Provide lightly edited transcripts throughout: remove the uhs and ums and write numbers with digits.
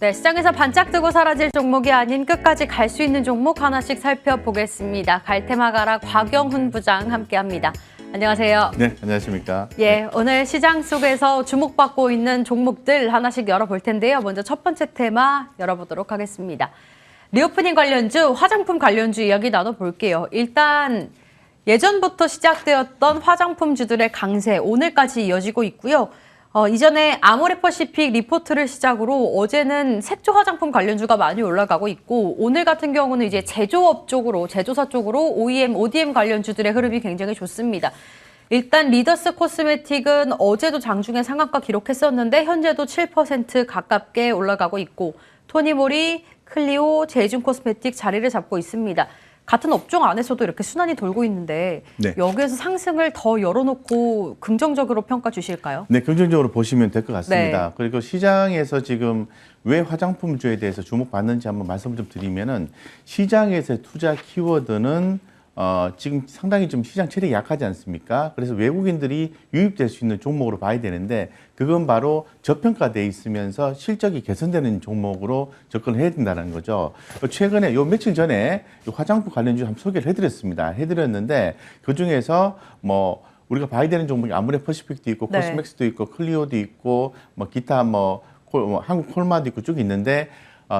네, 시장에서 반짝 뜨고 사라질 종목이 아닌 끝까지 갈 수 있는 종목 하나씩 살펴보겠습니다. 갈테마가라 곽영훈 부장 함께합니다. 안녕하세요. 네, 안녕하십니까. 예, 오늘 시장 속에서 주목받고 있는 종목들 하나씩 열어볼 텐데요. 먼저 첫 번째 테마 열어보도록 하겠습니다. 리오프닝 관련주, 화장품 관련주 이야기 나눠볼게요. 일단 예전부터 시작되었던 화장품주들의 강세, 오늘까지 이어지고 있고요. 이전에 아모레퍼시픽 리포트를 시작으로 어제는 색조 화장품 관련주가 많이 올라가고 있고, 오늘 같은 경우는 이제 제조업 쪽으로, 제조사 쪽으로 OEM, ODM 관련주들의 흐름이 굉장히 좋습니다. 일단 리더스 코스메틱은 어제도 장중에 상한가 기록했었는데 현재도 7% 가깝게 올라가고 있고, 토니모리, 클리오, 제이준 코스메틱 자리를 잡고 있습니다. 같은 업종 안에서도 이렇게 순환이 돌고 있는데 네. 여기에서 상승을 더 열어놓고 긍정적으로 평가 주실까요? 네, 긍정적으로 보시면 될 것 같습니다. 네. 그리고 시장에서 지금 왜 화장품주에 대해서 주목받는지 한번 말씀 좀 드리면은, 시장에서의 투자 키워드는 지금 상당히 좀 시장 체력이 약하지 않습니까? 그래서 외국인들이 유입될 수 있는 종목으로 봐야 되는데, 그건 바로 저평가돼 있으면서 실적이 개선되는 종목으로 접근을 해야 된다는 거죠. 최근에 요 며칠 전에 화장품 관련주 한번 소개를 해드렸습니다. 해드렸는데 그 중에서 뭐 우리가 봐야 되는 종목이 아모레퍼시픽도 있고, 네. 코스맥스도 있고, 클리오도 있고, 뭐 기타 한국 콜마도 있고 쭉 있는데,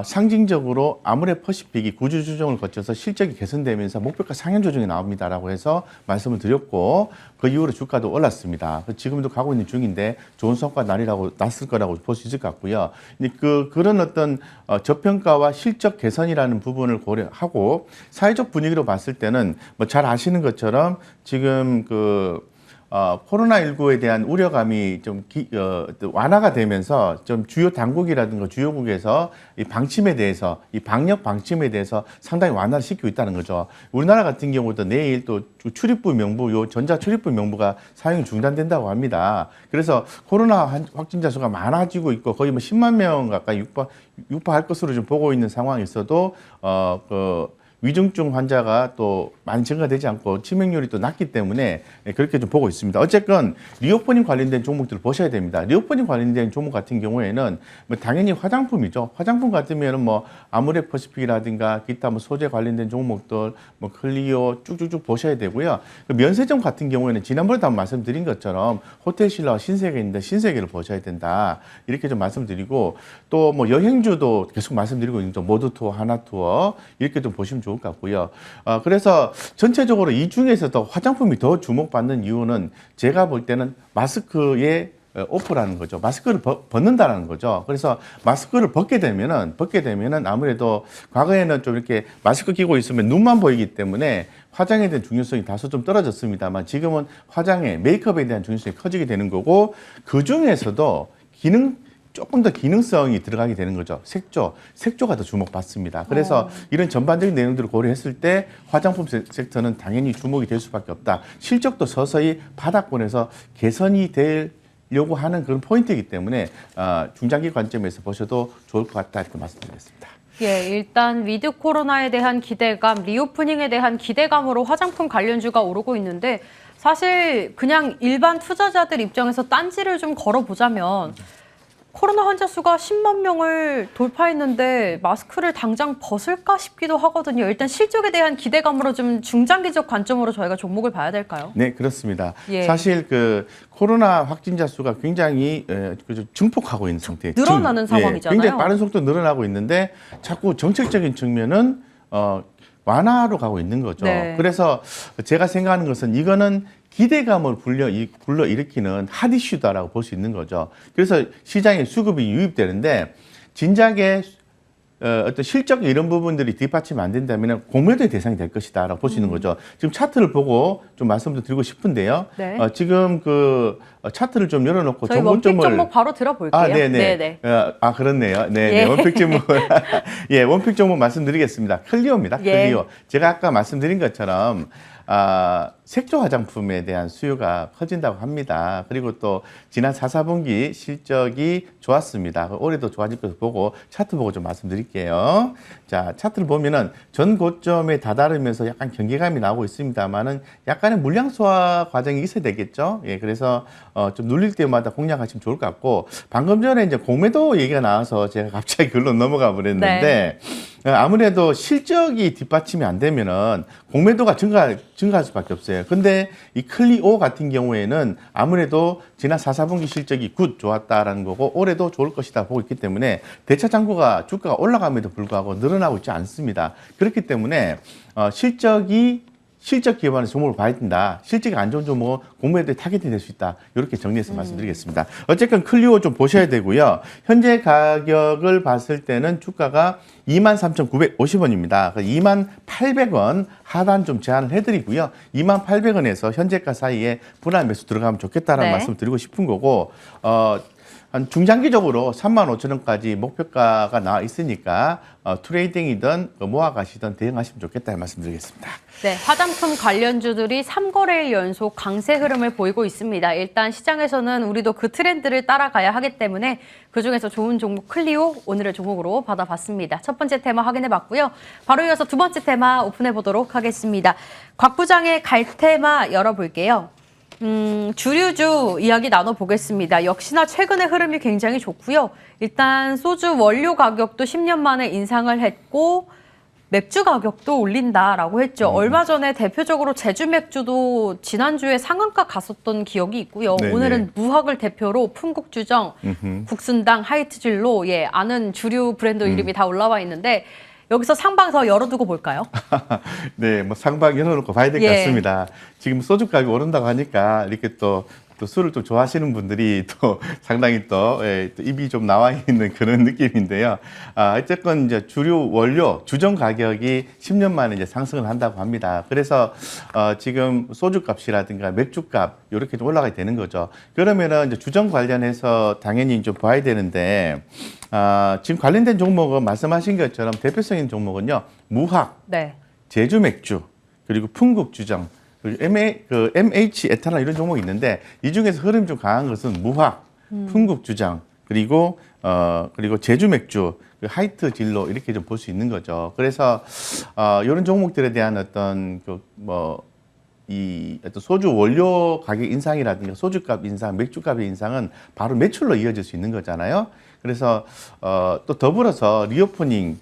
상징적으로 아모레퍼시픽이 구주 조정을 거쳐서 실적이 개선되면서 목표가 상향 조정이 나옵니다라고 해서 말씀을 드렸고, 그 이후로 주가도 올랐습니다. 지금도 가고 있는 중인데 좋은 성과 났을 거라고 볼 수 있을 것 같고요. 그런 어떤 저평가와 실적 개선이라는 부분을 고려하고, 사회적 분위기로 봤을 때는 뭐 잘 아시는 것처럼 지금 코로나19에 대한 우려감이 좀 완화가 되면서 좀 주요 당국이라든가 주요국에서 이 방침에 대해서, 이 방역 방침에 대해서 상당히 완화를 시키고 있다는 거죠. 우리나라 같은 경우도 내일 또 출입부 명부, 요 전자 출입부 명부가 사용이 중단된다고 합니다. 그래서 코로나 확진자 수가 많아지고 있고 거의 뭐 10만 명 가까이 육박할 것으로 좀 보고 있는 상황에서도 위중증 환자가 또 많이 증가되지 않고 치명률이 또 낮기 때문에 그렇게 좀 보고 있습니다. 어쨌건 리오프닝 관련된 종목들을 보셔야 됩니다. 리오프닝 관련된 종목 같은 경우에는 뭐 당연히 화장품이죠. 화장품 같으면은 뭐 아모레퍼시픽이라든가 기타 뭐 소재 관련된 종목들, 뭐 클리오 쭉쭉쭉 보셔야 되고요. 면세점 같은 경우에는 지난번에도 한번 말씀드린 것처럼 호텔신라와 신세계 있는데 신세계를 보셔야 된다. 이렇게 좀 말씀드리고, 또 뭐 여행주도 계속 말씀드리고 있는 모두투어, 하나투어 이렇게 좀 보시면 좋을 것 같고요. 그래서 전체적으로 이 중에서도 화장품이 더 주목받는 이유는 제가 볼 때는 마스크의 오프라는 거죠. 마스크를 벗는다는 거죠. 그래서 마스크를 벗게 되면은 아무래도 과거에는 좀 이렇게 마스크 끼고 있으면 눈만 보이기 때문에 화장에 대한 중요성이 다소 좀 떨어졌습니다만, 지금은 화장에, 메이크업에 대한 중요성이 커지게 되는 거고, 그 중에서도 조금 더 기능성이 들어가게 되는 거죠. 색조가 더 주목받습니다. 그래서 이런 전반적인 내용들을 고려했을 때 화장품 섹터는 당연히 주목이 될 수밖에 없다. 실적도 서서히 바닥권에서 개선이 되려고 하는 그런 포인트이기 때문에 중장기 관점에서 보셔도 좋을 것 같다, 이렇게 말씀드리겠습니다. 예, 일단 위드 코로나에 대한 기대감, 리오프닝에 대한 기대감으로 화장품 관련주가 오르고 있는데, 사실 그냥 일반 투자자들 입장에서 딴지를 좀 걸어보자면 코로나 환자 수가 10만 명을 돌파했는데 마스크를 당장 벗을까 싶기도 하거든요. 일단 실적에 대한 기대감으로 좀 중장기적 관점으로 저희가 종목을 봐야 될까요? 네, 그렇습니다. 예. 사실 코로나 확진자 수가 굉장히 증폭하고 있는 상태예요. 늘어나는 상황이잖아요. 굉장히 빠른 속도로 늘어나고 있는데 자꾸 정책적인 측면은 완화로 가고 있는 거죠. 네. 그래서 제가 생각하는 것은 이거는 기대감을 불러일으키는 핫 이슈다라고 볼 수 있는 거죠. 그래서 시장에 수급이 유입되는데, 진작에 어떤 실적 이런 부분들이 뒷받침 안 된다면 공매도의 대상이 될 것이다라고 볼 수 있는 거죠. 지금 차트를 보고 좀 말씀도 드리고 싶은데요. 네. 지금 차트를 좀 열어놓고 저희 원픽 종목 바로 들어볼게요. 네네. 그렇네요. 네, 예. 원픽 종목. 예, 원픽 종목 말씀드리겠습니다. 클리오입니다. 클리오. 예. 제가 아까 말씀드린 것처럼 색조 화장품에 대한 수요가 커진다고 합니다. 그리고 또 지난 4, 4분기 실적이 좋았습니다. 올해도 좋아질 것을 보고 차트 보고 좀 말씀드릴게요. 자, 차트를 보면은 전 고점에 다다르면서 약간 경계감이 나오고 있습니다만은 약간의 물량 소화 과정이 있어야 되겠죠. 예, 그래서 좀 눌릴 때마다 공략하시면 좋을 것 같고, 방금 전에 이제 공매도 얘기가 나와서 제가 갑자기 글로 넘어가 버렸는데, 아무래도 실적이 뒷받침이 안 되면은 공매도가 증가할 수밖에 없어요. 근데 이 클리오 같은 경우에는 아무래도 지난 4, 4분기 실적이 좋았다라는 거고 올해도 좋을 것이다 보고 있기 때문에 대차 잔고가 주가가 올라감에도 불구하고 늘어나고 있지 않습니다. 그렇기 때문에 실적 기반의 종목을 봐야 된다. 실적이 안 좋은 종목은 공매도에 타겟이 될 수 있다. 이렇게 정리해서 말씀드리겠습니다. 어쨌든 클리오 좀 보셔야 되고요. 현재 가격을 봤을 때는 주가가 23,950원입니다. 28,000원 하단 좀 제한을 해드리고요. 28,000원에서 현재가 사이에 분할 매수 들어가면 좋겠다라는 말씀 드리고 싶은 거고, 한 중장기적으로 35,000원까지 목표가가 나와 있으니까 트레이딩이든 모아가시든 대응하시면 좋겠다는 말씀드리겠습니다. 네, 화장품 관련주들이 3거래일 연속 강세 흐름을 보이고 있습니다. 일단 시장에서는 우리도 그 트렌드를 따라가야 하기 때문에 그중에서 좋은 종목 클리오 오늘의 종목으로 받아봤습니다. 첫 번째 테마 확인해봤고요. 바로 이어서 두 번째 테마 오픈해보도록 하겠습니다. 곽 부장의 갈테마 열어볼게요. 주류주 이야기 나눠보겠습니다. 역시나 최근의 흐름이 굉장히 좋고요. 일단 소주 원료 가격도 10년 만에 인상을 했고 맥주 가격도 올린다라고 했죠. 얼마 전에 대표적으로 제주 맥주도 지난주에 상한가 갔었던 기억이 있고요. 네네. 오늘은 무학을 대표로 풍국주정, 국순당, 하이트진로 아는 주류 브랜드 이름이 다 올라와 있는데 여기서 상방 더 열어두고 볼까요? 네, 뭐 상방 열어놓고 봐야 될 것 같습니다. 지금 소주값이 오른다고 하니까 이렇게 또 술을 좀 좋아하시는 분들이 또 상당히 또 입이 좀 나와 있는 그런 느낌인데요. 어쨌건 이제 주류 원료 주정 가격이 10년 만에 이제 상승을 한다고 합니다. 그래서 지금 소주값이라든가 맥주값 이렇게 좀 올라가야 되는 거죠. 그러면은 이제 주정 관련해서 당연히 좀 봐야 되는데 지금 관련된 종목은 말씀하신 것처럼 대표적인 종목은요 무학, 제주 맥주 그리고 풍국 주정. MH 에탄올 이런 종목이 있는데 이 중에서 흐름이 좀 강한 것은 무학, 풍국 주정 그리고 제주 맥주, 하이트 진로 이렇게 좀 볼 수 있는 거죠. 그래서 이런 종목들에 대한 어떤 어떤 소주 원료 가격 인상이라든가 소주값 인상, 맥주값의 인상은 바로 매출로 이어질 수 있는 거잖아요. 그래서 또 더불어서 리오프닝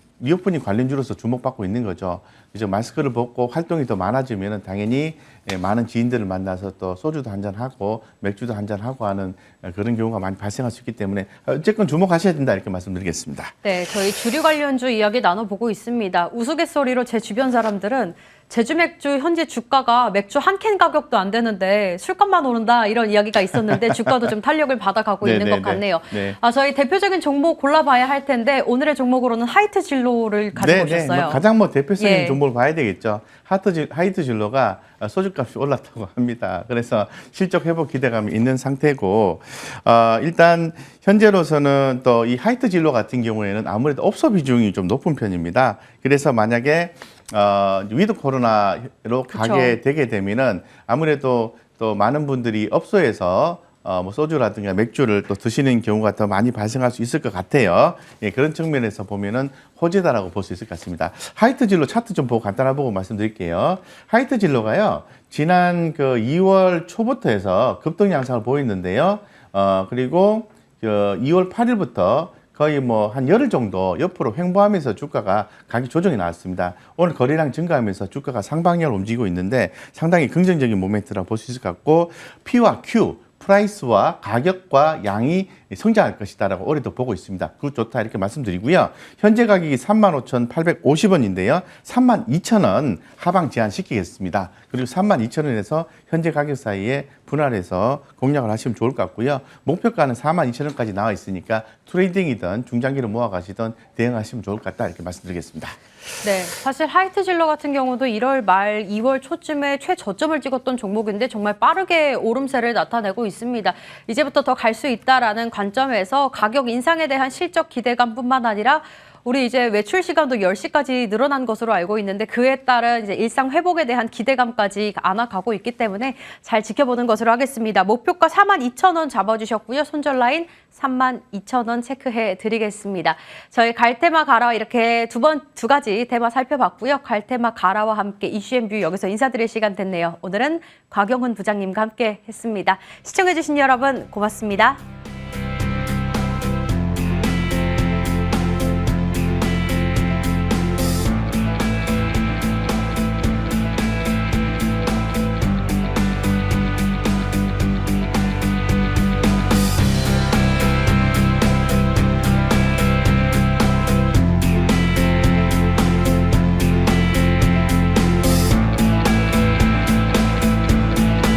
관련주로서 주목받고 있는 거죠. 이제 마스크를 벗고 활동이 더 많아지면 당연히 많은 지인들을 만나서 또 소주도 한잔하고 맥주도 한잔하고 하는 그런 경우가 많이 발생할 수 있기 때문에 어쨌건 주목하셔야 된다 이렇게 말씀드리겠습니다. 네, 저희 주류 관련주 이야기 나눠보고 있습니다. 우스갯소리로 제 주변 사람들은 제주 맥주 현재 주가가 맥주 한 캔 가격도 안 되는데 술값만 오른다 이런 이야기가 있었는데 주가도 좀 탄력을 받아가고 있는 것 같네요. 네. 저희 대표적인 종목 골라봐야 할 텐데 오늘의 종목으로는 하이트 진로를 가지고 오셨어요. 가장 대표적인 종목을 봐야 되겠죠. 하이트 진로가 소주값이 올랐다고 합니다. 그래서 실적 회복 기대감이 있는 상태고 일단 현재로서는 또 이 하이트 진로 같은 경우에는 아무래도 업소 비중이 좀 높은 편입니다. 그래서 만약에 위드 코로나로 가게 되게 되면은 아무래도 또 많은 분들이 업소에서 소주라든가 맥주를 또 드시는 경우가 더 많이 발생할 수 있을 것 같아요. 그런 측면에서 보면은 호재다라고 볼 수 있을 것 같습니다. 하이트 진로 차트 좀 보고 간단하게 보고 말씀드릴게요. 하이트 진로가요, 지난 2월 초부터 해서 급등 양상을 보였는데요. 그리고 2월 8일부터 거의 한 열흘 정도 옆으로 횡보하면서 주가가 가격 조정이 나왔습니다. 오늘 거래량 증가하면서 주가가 상방향으로 움직이고 있는데 상당히 긍정적인 모멘트라고 볼 수 있을 것 같고, P와 Q, 프라이스와 가격과 양이 성장할 것이다라고 올해도 보고 있습니다. 그거 좋다 이렇게 말씀드리고요. 현재 가격이 35,850원인데요. 32,000원 하방 제한시키겠습니다. 그리고 32,000원에서 현재 가격 사이에 분할해서 공략을 하시면 좋을 것 같고요. 목표가는 42,000원까지 나와 있으니까 트레이딩이든 중장기로 모아가시든 대응하시면 좋을 것 같다 이렇게 말씀드리겠습니다. 네, 사실 하이트 진로 같은 경우도 1월 말 2월 초쯤에 최저점을 찍었던 종목인데 정말 빠르게 오름세를 나타내고 있습니다. 이제부터 더 갈 수 있다라는 관점에서 가격 인상에 대한 실적 기대감뿐만 아니라 우리 이제 외출 시간도 10시까지 늘어난 것으로 알고 있는데 그에 따른 이제 일상 회복에 대한 기대감까지 안아가고 있기 때문에 잘 지켜보는 것으로 하겠습니다. 목표가 42,000원 잡아주셨고요. 손절 라인 32,000원 체크해 드리겠습니다. 저희 갈테마 가라 이렇게 두 가지 테마 살펴봤고요. 갈테마 가라와 함께 이슈앤뷰 여기서 인사드릴 시간 됐네요. 오늘은 곽영훈 부장님과 함께 했습니다. 시청해주신 여러분 고맙습니다.